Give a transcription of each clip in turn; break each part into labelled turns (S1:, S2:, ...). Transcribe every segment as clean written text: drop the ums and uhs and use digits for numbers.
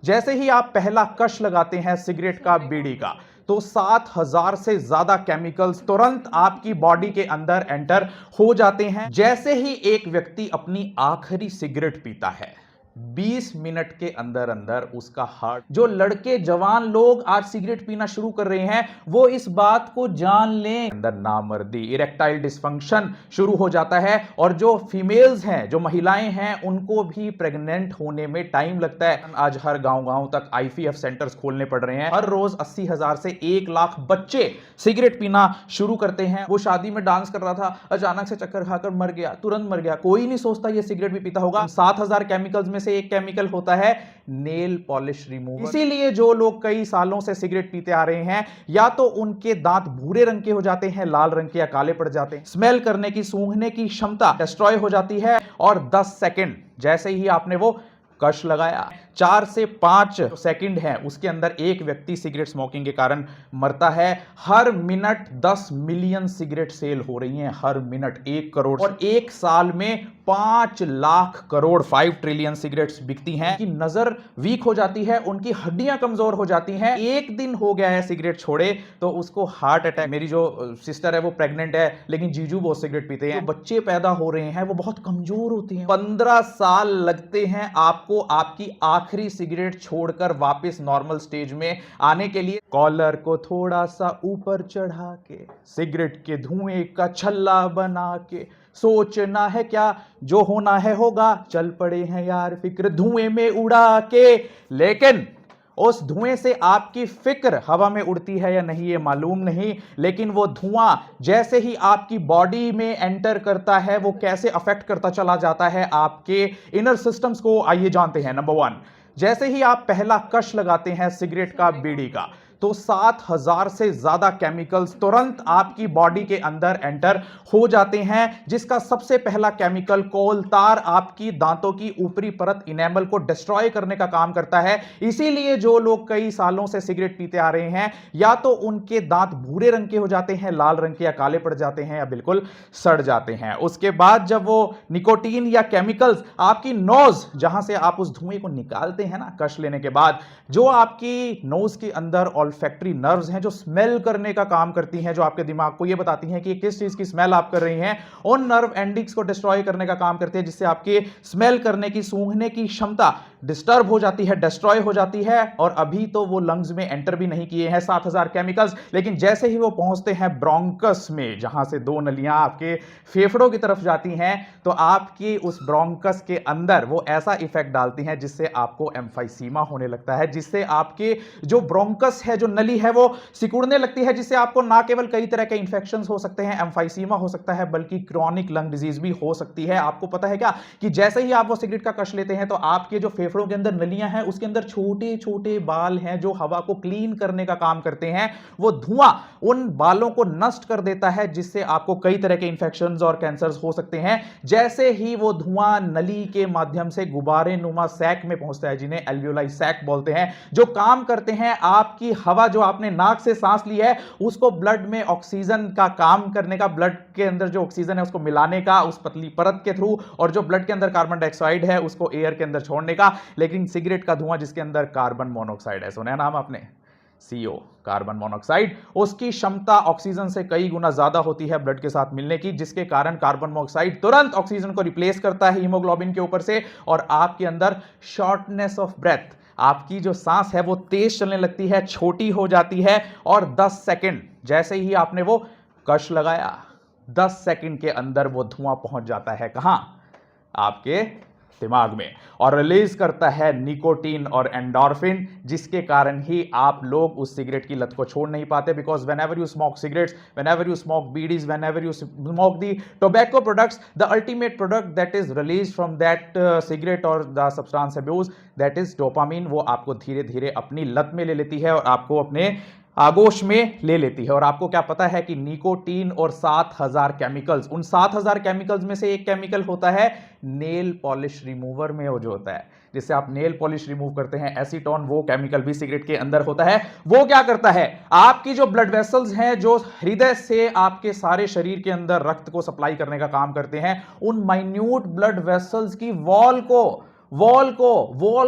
S1: जैसे ही आप पहला कश लगाते हैं सिगरेट का, बीड़ी का, तो 7,000 से ज्यादा केमिकल्स तुरंत आपकी बॉडी के अंदर एंटर हो जाते हैं। जैसे ही एक व्यक्ति अपनी आखिरी सिगरेट पीता है, 20 मिनट के अंदर अंदर उसका हार्ट, जो लड़के जवान लोग आज सिगरेट पीना शुरू कर रहे हैं, वो इस बात को जान लें, अंदर नामर्दी, इरेक्टाइल डिस्फंक्शन शुरू हो जाता है। और जो फीमेल्स हैं, जो महिलाएं हैं, उनको भी प्रेग्नेंट होने में टाइम लगता है। आज हर गांव-गांव तक आईवीएफ सेंटर्स खोलने पड़ रहे हैं। हर रोज 80,000 से 1 लाख बच्चे सिगरेट पीना शुरू करते हैं। वो शादी में डांस कर रहा था, अचानक से चक्कर खाकर मर गया, तुरंत मर गया। कोई नहीं सोचता ये सिगरेट भी पीता होगा। 7,000 केमिकल्स में से एक केमिकल होता है नेल पॉलिश रिमूवर। इसीलिए जो लोग कई सालों से सिगरेट पीते आ रहे हैं, या तो उनके दांत भूरे रंग के हो जाते हैं, लाल रंग के या काले पड़ जाते हैं, स्मेल करने की, सूंघने की क्षमता डिस्ट्रॉय हो जाती है, और 10 सेकंड जैसे ही आपने वो कश लगाया, 4 से 5 सेकंड है, उसके अंदर एक व्यक्ति सिगरेट स्मोकिंग के कारण मरता है। हर मिनट 10 मिलियन सिगरेट सेल हो रही हैं, हर मिनट 1 करोड़, और एक साल में 5 लाख करोड़, 5 ट्रिलियन सिगरेट्स बिकती हैं। उनकी नजर वीक हो जाती है, उनकी हड्डियां कमजोर हो जाती हैं। एक दिन हो गया है सिगरेट छोड़े तो उसको हार्ट अटैक। मेरी जो सिस्टर है वो प्रेग्नेंट है, लेकिन जीजू बहुत सिगरेट पीते हैं। बच्चे पैदा हो रहे हैं वो बहुत कमजोर होते हैं। 15 साल लगते हैं आपको आपकी आखिरी सिगरेट छोड़कर वापस नॉर्मल स्टेज में आने के लिए। कॉलर को थोड़ा सा ऊपर चढ़ा के, सिगरेट के धुएं का छल्ला बना के, सोचना है क्या, जो होना है होगा, चल पड़े हैं यार फिक्र धुएं में उड़ा के। लेकिन उस धुएं से आपकी फिक्र हवा में उड़ती है या नहीं ये मालूम नहीं, लेकिन वो धुआं जैसे ही आपकी बॉडी में एंटर करता है, वो कैसे अफेक्ट करता चला जाता है आपके इनर सिस्टम्स को, आइए जानते हैं। नंबर 1, जैसे ही आप पहला कश लगाते हैं सिगरेट का, बीड़ी का, तो 7,000 से ज्यादा केमिकल्स तुरंत आपकी बॉडी के अंदर एंटर हो जाते हैं, जिसका सबसे पहला केमिकल कोलतार आपकी दांतों की ऊपरी परत इनेमल को डिस्ट्रॉय करने का काम करता है। इसीलिए जो लोग कई सालों से सिगरेट पीते आ रहे हैं, या तो उनके दांत भूरे रंग के हो जाते हैं, लाल रंग के या काले पड़ जाते हैं, या बिल्कुल सड़ जाते हैं। उसके बाद जब वो निकोटीन या केमिकल्स आपकी नोज, जहां से आप उस धुएं को निकालते हैं ना कश लेने के बाद, जो आपकी नोज के अंदर ऑल्फैक्टरी नर्व्स हैं, जो स्मेल करने का काम करती हैं, जो आपके दिमाग को यह बताती हैं कि किस चीज की स्मेल आप कर रही हैं, उन नर्व एंडिंग्स को डिस्ट्रॉय करने का काम करते हैं, जिससे आपकी स्मेल करने की, सूंघने की क्षमता डिस्टर्ब हो जाती है, डिस्ट्रॉय हो जाती है। और अभी तो वो लंग्स में एंटर भी नहीं किए हैं 7,000 केमिकल्स, लेकिन जैसे ही वो पहुंचते हैं ब्रोंकस में, जहां से 2 नलियां आपके फेफड़ों की तरफ जाती हैं, तो आपकी उस ब्रोंकस के अंदर वो ऐसा इफेक्ट डालती हैं जिससे आपको एम्फाइसीमा होने लगता है, जिससे आपके जो ब्रोंकस है, जो नली है, वो सिकुड़ने लगती है, जिससे आपको ना केवल कई तरह के इंफेक्शंस हो सकते हैं, एम्फाइसीमा हो सकता है, बल्कि क्रॉनिक लंग डिजीज भी हो सकती है। आपको पता है क्या कि जैसे ही आप वो सिगरेट का कश लेते हैं, तो आपके जो फेफड़ों के अंदर नलियां हैं, उसके अंदर छोटे छोटे बाल हैं जो हवा को क्लीन करने का काम करते हैं। वो धुआं उन बालों को नष्ट कर देता है, जिससे आपको कई तरह के इंफेक्शंस और कैंसर्स हो सकते हैं। जैसे ही वो धुआं नली के माध्यम से गुब्बारे नुमा सैक में पहुंचता है, जिन्हें एल्वियोलाई सैक बोलते हैं, जो काम करते हैं आपकी हवा जो आपने नाक से सांस ली है, उसको ब्लड में ऑक्सीजन का काम करने का, ब्लड के अंदर जो ऑक्सीजन है उसको मिलाने का उस पतली परत के थ्रू, और जो ब्लड के अंदर कार्बन डाइऑक्साइड है उसको एयर के अंदर छोड़ने का। लेकिन सिगरेट का धुआं जिसके अंदर कार्बन मोनोऑक्साइड है, सुना नाम आपने, CO, कार्बन मोनोऑक्साइड, उसकी क्षमता ऑक्सीजन से कई गुना ज्यादा होती है ब्लड के साथ मिलने की, जिसके कारण कार्बन मोनोऑक्साइड तुरंत ऑक्सीजन को रिप्लेस करता है हीमोग्लोबिन के ऊपर से, और आपके अंदर शॉर्टनेस ऑफ ब्रेथ, आपकी जो सांस है वो तेज चलने लगती है, छोटी हो जाती है। और 10 सेकंड जैसे ही आपने वो कश लगाया, 10 सेकंड के अंदर वो धुआं पहुंच जाता है कहां, आपके दिमाग में, और रिलीज करता है निकोटीन और एंडोर्फिन, जिसके कारण ही आप लोग उस सिगरेट की लत को छोड़ नहीं पाते। Because whenever you smoke cigarettes, whenever you smoke bidis, whenever you smoke the tobacco products, the ultimate product that is release from that cigarette और the substance abuse, that is dopamine, वो आपको धीरे धीरे अपनी लत में ले लेती है और आपको अपने आगोश में ले लेती है। और आपको क्या पता है कि निकोटीन और 7,000 केमिकल्स, उन 7,000 केमिकल्स में से एक केमिकल होता है नेल पॉलिश रिमूवर में, वो जो होता है जिससे आप नेल पॉलिश रिमूव करते हैं, एसीटोन, वो केमिकल भी सिगरेट के अंदर होता है। वो क्या करता है, आपकी जो ब्लड वेसल्स हैं, जो हृदय से आपके सारे शरीर के अंदर रक्त को सप्लाई करने का काम करते हैं, उन माइन्यूट ब्लड वेसल्स की वॉल को वॉल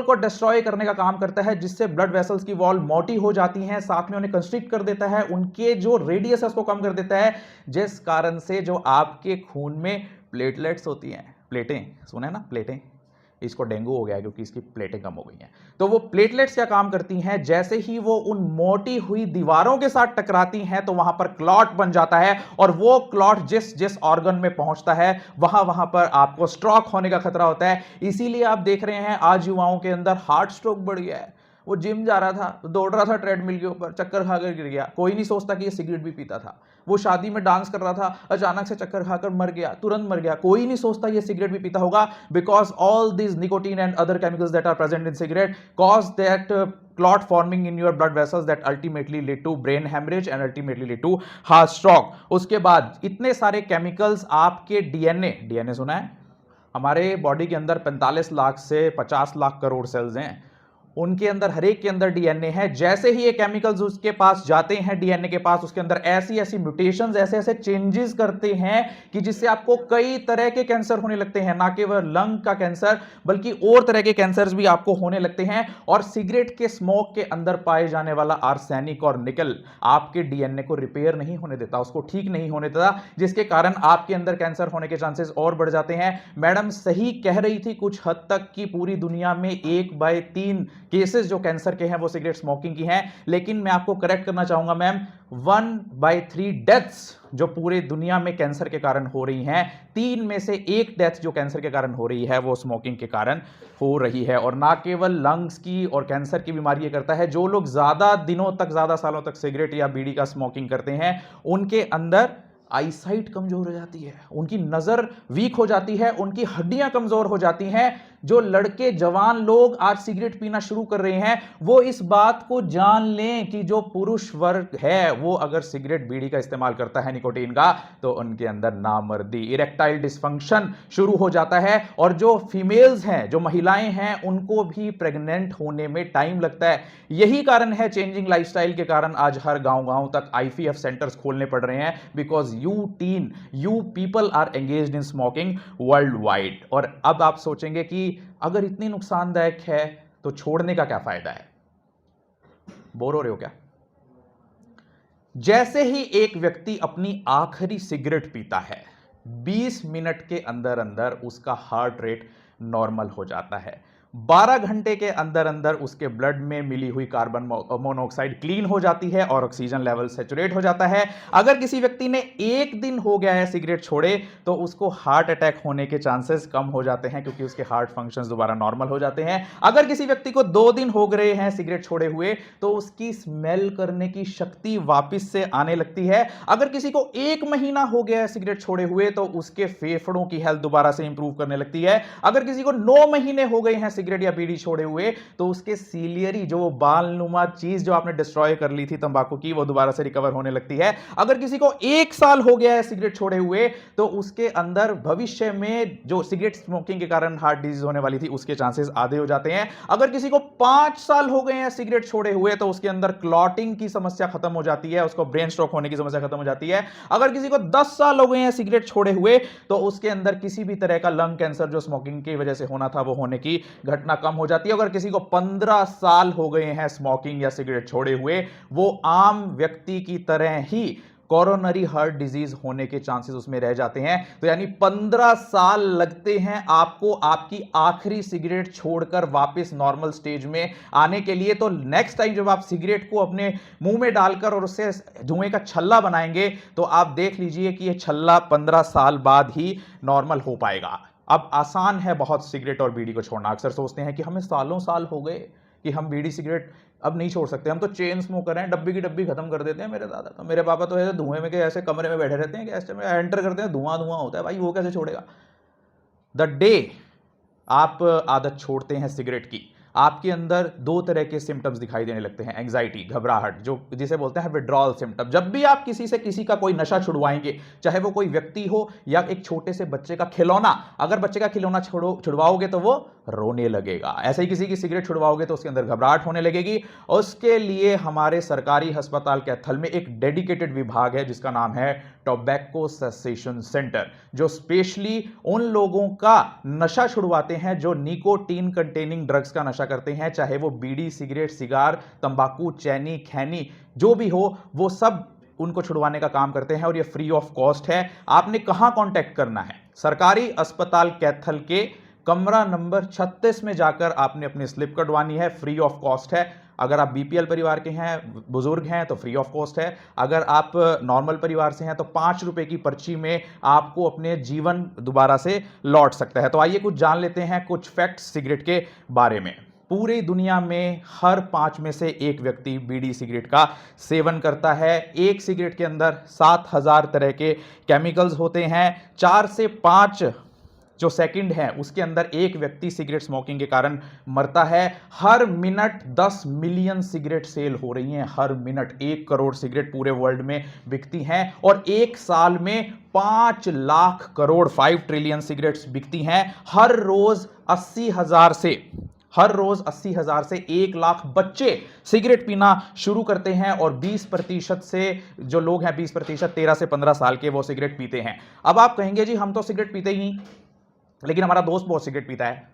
S1: को डिस्ट्रॉय करने का काम करता है, जिससे ब्लड वेसल्स की वॉल मोटी हो जाती हैं, साथ में उन्हें कंस्ट्रिक्ट कर देता है, उनके जो रेडियस है उसको कम कर देता है, जिस कारण से जो आपके खून में प्लेटलेट्स होती हैं, प्लेटें, सुना है ना, प्लेटें, इसको डेंगू हो गया है क्योंकि इसकी प्लेटें कम हो गई हैं। तो वो प्लेटलेट्स क्या काम करती हैं, जैसे ही वो उन मोटी हुई दीवारों के साथ टकराती हैं तो वहां पर क्लॉट बन जाता है, और वो क्लॉट जिस जिस ऑर्गन में पहुंचता है वहां वहां पर आपको स्ट्रोक होने का खतरा होता है। इसीलिए आप देख रहे हैं आज युवाओं के अंदर हार्ट स्ट्रोक बढ़ गया है। वो जिम जा रहा था, दौड़ रहा था ट्रेडमिल के ऊपर, चक्कर खाकर गिर गया, कोई नहीं सोचता कि ये सिगरेट भी पीता था। वो शादी में डांस कर रहा था, अचानक से चक्कर खाकर मर गया, तुरंत मर गया, कोई नहीं सोचता ये सिगरेट भी पीता होगा, because all this nicotine and other chemicals that are present in cigarette cause that clot forming in your blood vessels that ultimately lead to brain hemorrhage and ultimately lead to heart stroke। उसके बाद इतने सारे chemicals आपके DNA सुना है, हमारे body के अंदर 45 लाख से 50 लाख करोड़ सेल्स हैं, उनके अंदर हर एक के अंदर डीएनए है। जैसे ही ये केमिकल्स उसके पास जाते हैं डीएनए के पास, उसके अंदर ऐसी ऐसी म्यूटेशंस, ऐसे ऐसे चेंजेस करते हैं कि जिससे आपको कई तरह के कैंसर होने लगते हैं, ना केवल लंग का कैंसर बल्कि और तरह के कैंसर्स भी आपको होने लगते हैं। और सिगरेट के स्मोक के अंदर पाए जाने वाला आर्सेनिक और निकल आपके डीएनए को रिपेयर नहीं होने देता, उसको ठीक नहीं होने देता, जिसके कारण आपके अंदर कैंसर होने के चांसेस और बढ़ जाते हैं। मैडम सही कह रही थी कुछ हद तक कि पूरी दुनिया में 1/3 केसेस जो कैंसर के हैं वो सिगरेट स्मोकिंग की हैं, लेकिन मैं आपको करेक्ट करना चाहूंगा मैम, 1/3 डेथ्स जो पूरे दुनिया में कैंसर के कारण हो रही हैं, 3 में से 1 डेथ जो कैंसर के कारण हो रही है वो स्मोकिंग के कारण हो रही है। और ना केवल लंग्स की और कैंसर की बीमारी ये करता है, जो लोग ज्यादा दिनों तक, ज्यादा सालों तक सिगरेट या बीड़ी का स्मोकिंग करते हैं, उनके अंदर आईसाइट कमजोर हो जाती है, उनकी नजर वीक हो जाती है, उनकी हड्डियां कमजोर हो जाती हैं। जो लड़के जवान लोग आज सिगरेट पीना शुरू कर रहे हैं, वो इस बात को जान लें कि जो पुरुष वर्ग है वो अगर सिगरेट बीड़ी का इस्तेमाल करता है निकोटीन का, तो उनके अंदर नामर्दी, इरेक्टाइल डिस्फंक्शन शुरू हो जाता है। और जो फीमेल्स हैं, जो महिलाएं हैं, उनको भी प्रेग्नेंट होने में टाइम लगता है। यही कारण है, चेंजिंग लाइफस्टाइल के कारण आज हर गांव तक आईवीएफ सेंटर्स खोलने पड़ रहे हैं, because you people are engaged in smoking worldwide. और अब आप सोचेंगे कि अगर इतनी नुकसानदायक है तो छोड़ने का क्या फायदा है? बोर हो रहे हो क्या? जैसे ही एक व्यक्ति अपनी आखिरी सिगरेट पीता है, 20 मिनट के अंदर अंदर उसका हार्ट रेट नॉर्मल हो जाता है। 12 घंटे के अंदर अंदर उसके ब्लड में मिली हुई कार्बन मोनोऑक्साइड क्लीन हो जाती है और ऑक्सीजन लेवल सैचुरेट हो जाता है। अगर किसी व्यक्ति ने 1 दिन हो गया है सिगरेट छोड़े, तो उसको हार्ट अटैक होने के चांसेस कम हो जाते हैं, क्योंकि उसके हार्ट फंक्शंस दोबारा नॉर्मल हो जाते हैं। अगर किसी व्यक्ति को 2 दिन हो गए हैं सिगरेट छोड़े हुए, तो उसकी स्मेल करने की शक्ति वापस से आने लगती है। अगर किसी को 1 महीना हो गया है सिगरेट छोड़े हुए, तो उसके फेफड़ों की हेल्थ दोबारा से इंप्रूव करने लगती है। अगर किसी को 9 महीने हो गए हैं सिगरेट या बीड़ी छोड़े हुए, तो उसके सीलियरी, जो बालनुमा चीज जो आपने डिस्ट्रॉय कर ली थी तंबाकू की, वो दोबारा से रिकवर होने लगती है। अगर किसी को 1 साल हो गया है सिगरेट छोड़े हुए, तो उसके अंदर भविष्य में जो सिगरेट स्मोकिंग के कारण हार्ट डिजीज होने वाली थी, उसके चांसेस आधे हो जाते हैं। अगर किसी को 5 साल हो गए हैं सिगरेट छोड़े हुए, तो उसके अंदर क्लॉटिंग की समस्या खत्म हो जाती है, उसको ब्रेन स्ट्रोक होने की समस्या खत्म हो जाती है। अगर किसी को 10 साल हो गए हैं सिगरेट छोड़े हुए, तो उसके अंदर किसी भी तरह का लंग कैंसर जो स्मोकिंग की वजह से होना था, वो होने की घटना कम हो जाती है। अगर किसी को 15 साल हो गए हैं स्मोकिंग या सिगरेट छोड़े हुए, वो आम व्यक्ति की तरह ही कोरोनरी हार्ट डिजीज होने के चांसेस उसमें रह जाते हैं। तो यानी 15 साल लगते हैं आपको आपकी आखिरी सिगरेट छोड़कर वापस नॉर्मल स्टेज में आने के लिए। तो नेक्स्ट टाइम जब आप सिगरेट को अपने मुंह में डालकर और उससे धुएं का छल्ला बनाएंगे, तो आप देख लीजिए कि यह छल्ला 15 साल बाद ही नॉर्मल हो पाएगा। अब आसान है बहुत सिगरेट और बीड़ी को छोड़ना। अक्सर सोचते हैं कि हमें सालों साल हो गए कि हम बीड़ी सिगरेट अब नहीं छोड़ सकते, हम तो चेन स्मोकर हैं, डब्बी की डब्बी खत्म कर देते हैं। मेरे दादा तो, मेरे पापा तो ऐसे धुएं में के ऐसे कमरे में बैठे रहते हैं कि ऐसे में एंटर करते हैं, धुआं धुआं होता है, भाई वो कैसे छोड़ेगा? द डे आप आदत छोड़ते हैं सिगरेट की, आपके अंदर 2 तरह के सिम्टम्स दिखाई देने लगते हैं। एंजाइटी, घबराहट, जो जिसे बोलते हैं विड्रॉल सिम्टम। जब भी आप किसी से किसी का कोई नशा छुड़वाएंगे, चाहे वो कोई व्यक्ति हो या एक छोटे से बच्चे का खिलौना, अगर बच्चे का खिलौना छुड़वाओगे तो वो रोने लगेगा। ऐसे ही किसी की सिगरेट छुड़वाओगे तो उसके अंदर घबराहट होने लगेगी। उसके लिए हमारे सरकारी अस्पताल कैथल में एक डेडिकेटेड विभाग है जिसका नाम है टोबैको सेसेशन सेंटर, जो स्पेशली उन लोगों का नशा छुड़वाते हैं जो निकोटीन कंटेनिंग ड्रग्स का नशा करते हैं, चाहे वो बीड़ी, सिगरेट, सिगार, तंबाकू, चैनी, खैनी जो भी हो, वो सब उनको छुड़वाने का काम करते हैं और ये फ्री ऑफ कॉस्ट है। आपने कहां कांटेक्ट करना है? सरकारी अस्पताल कैथल के कमरा नंबर 36 में जाकर आपने अपनी स्लिप कटवानी है, फ्री ऑफ कॉस्ट है। अगर आप बीपीएल परिवार के हैं, बुजुर्ग हैं, तो फ्री ऑफ कॉस्ट है। अगर आप नॉर्मल परिवार से हैं तो 5 रुपए की पर्ची में आपको अपने जीवन दोबारा से लौट सकता है। तो आइए कुछ जान लेते हैं कुछ फैक्ट्स सिगरेट के बारे में। पूरी दुनिया में हर 5 में से एक व्यक्ति बीड़ी सिगरेट का सेवन करता है। एक सिगरेट के अंदर 7000 तरह के केमिकल्स होते हैं। 4 से 5 जो सेकंड है उसके अंदर एक व्यक्ति सिगरेट स्मोकिंग के कारण मरता है। हर मिनट 10 मिलियन सिगरेट सेल हो रही हैं। हर मिनट 1 करोड़ सिगरेट पूरे वर्ल्ड में बिकती हैं और एक साल में 5 लाख करोड़ 5 ट्रिलियन सिगरेट्स बिकती हैं। हर रोज 80,000 से 1 लाख बच्चे सिगरेट पीना शुरू करते हैं और 20% से जो लोग हैं 20% 13 से 15 साल के वो सिगरेट पीते हैं। अब आप कहेंगे जी हम तो सिगरेट पीते ही नहीं, लेकिन हमारा दोस्त बहुत सिगरेट पीता है,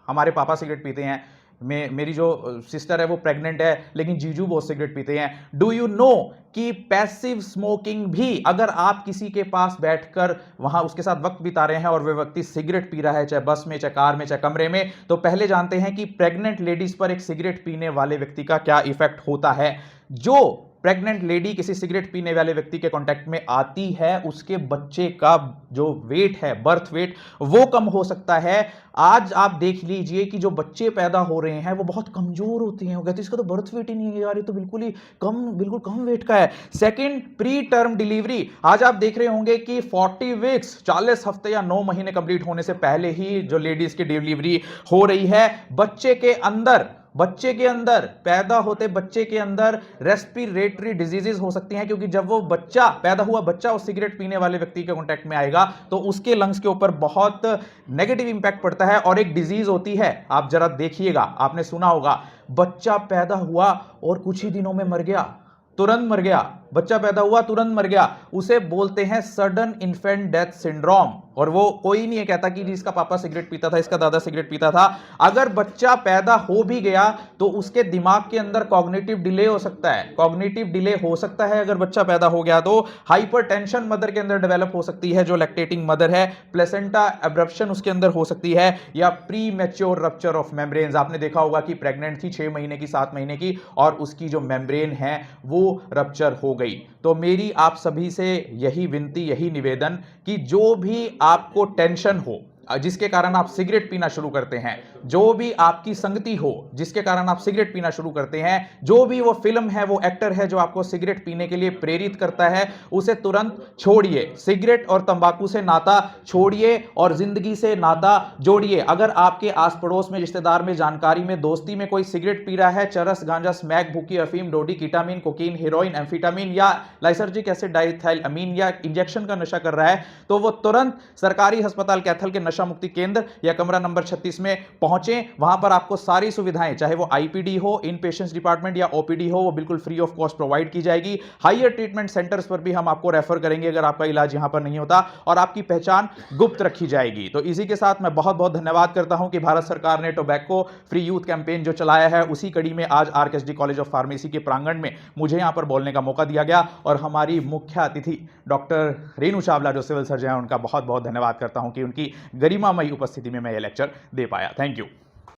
S1: हमारे पापा सिगरेट पीते हैं, मेरी जो सिस्टर है वो प्रेग्नेंट है लेकिन जीजू बहुत सिगरेट पीते हैं। डू यू नो कि पैसिव स्मोकिंग भी, अगर आप किसी के पास बैठकर वहां उसके साथ वक्त बिता रहे हैं और वह व्यक्ति सिगरेट पी रहा है, चाहे बस में, चाहे कार में, चाहे कमरे में, तो पहले जानते हैं कि प्रेग्नेंट लेडीज पर एक सिगरेट पीने वाले व्यक्ति का क्या इफेक्ट होता है। जो प्रेग्नेंट लेडी किसी सिगरेट पीने वाले व्यक्ति के कांटेक्ट में आती है उसके बच्चे का जो वेट है, बर्थ वेट, वो कम हो सकता है। आज आप देख लीजिए कि जो बच्चे पैदा हो रहे हैं वो बहुत कमजोर होते हैं। वो कहते हैं इसका तो बर्थ वेट ही नहीं है यार, ये तो बिल्कुल कम वेट का है। Second, pre term delivery. आज आप देख रहे होंगे कि 40 वीक्स 40 हफ्ते या 9 महीने कंप्लीट होने से पहले ही जो लेडीज की डिलीवरी हो रही है। बच्चे के अंदर पैदा होते बच्चे के अंदर रेस्पिरेटरी डिजीजेस हो सकती हैं, क्योंकि जब वो बच्चा पैदा हुआ बच्चा उस सिगरेट पीने वाले व्यक्ति के कांटेक्ट में आएगा तो उसके लंग्स के ऊपर बहुत नेगेटिव इंपैक्ट पड़ता है। और एक डिजीज होती है, आप जरा देखिएगा, आपने सुना होगा, बच्चा पैदा हुआ और कुछ ही दिनों में मर गया, तुरंत मर गया, बच्चा पैदा हुआ तुरंत मर गया, उसे बोलते हैं सडन इन्फेंट डेथ सिंड्रोम। और वो कोई नहीं है कहता कि जिसका पापा सिगरेट पीता था, इसका दादा सिगरेट पीता था। अगर बच्चा पैदा हो भी गया तो उसके दिमाग के अंदर कॉग्निटिव डिले हो सकता है। अगर बच्चा पैदा हो गया तो हाइपरटेंशन मदर के अंदर डेवलप हो सकती है, जो लैक्टेटिंग मदर है, प्लेसेंटा एब्रप्शन उसके अंदर हो सकती है, या pre mature rupture of membranes. आपने देखा होगा कि प्रेग्नेंट थी 6 महीने की, 7 महीने की, और उसकी जो मेम्ब्रेन है वो रप्चर हो गई। तो मेरी आप सभी से यही विनती, यही निवेदन कि जो भी आपको टेंशन हो जिसके कारण आप सिगरेट पीना शुरू करते हैं, जो भी आपकी संगति हो जिसके कारण आप सिगरेट पीना शुरू करते हैं, जो भी वो फिल्म है, वो एक्टर है जो आपको सिगरेट पीने के लिए प्रेरित करता है, उसे तुरंत छोड़िए। सिगरेट और तंबाकू से नाता छोड़िए और जिंदगी से नाता जोड़िए। अगर आपके आस पड़ोस में, रिश्तेदार में, जानकारी में, दोस्ती में कोई सिगरेट पी रहा है, चरस, गांजा, स्मैक, भूकी, अफीम, डोडी, कीटामीन, कोकीन, हीरोइन, एम्फीटामीन या लाइसर्जिक एसिड, डाइथाइल अमीन या इंजेक्शन का नशा कर रहा है, तो वो तुरंत सरकारी अस्पताल कैथल के नशा मुक्ति केंद्र या कमरा नंबर 36 में पहुंचे। वहां पर आपको सारी सुविधाएं, चाहे वो आईपीडी हो, इन पेशेंट्स डिपार्टमेंट या ओपीडी हो, वो बिल्कुल फ्री ऑफ कॉस्ट प्रोवाइड की जाएगी। हायर ट्रीटमेंट सेंटर्स पर भी हम आपको रेफर करेंगे अगर आपका इलाज यहां पर नहीं होता, और आपकी पहचान गुप्त रखी जाएगी। तो इसी के साथ मैं बहुत बहुत धन्यवाद करता हूं कि भारत सरकार ने टोबैको फ्री यूथ कैंपेन जो चलाया है, उसी कड़ी में आज आरकेएसडी कॉलेज ऑफ फार्मेसी के प्रांगण में मुझे यहां पर बोलने का मौका दिया गया, और हमारी मुख्य अतिथि डॉक्टर रेणु चावला जो सिविल सर्जन है, उनका बहुत बहुत धन्यवाद करता हूं कि उनकी गरिमामयी उपस्थिति में मैं यह लेक्चर दे पाया। Thank you.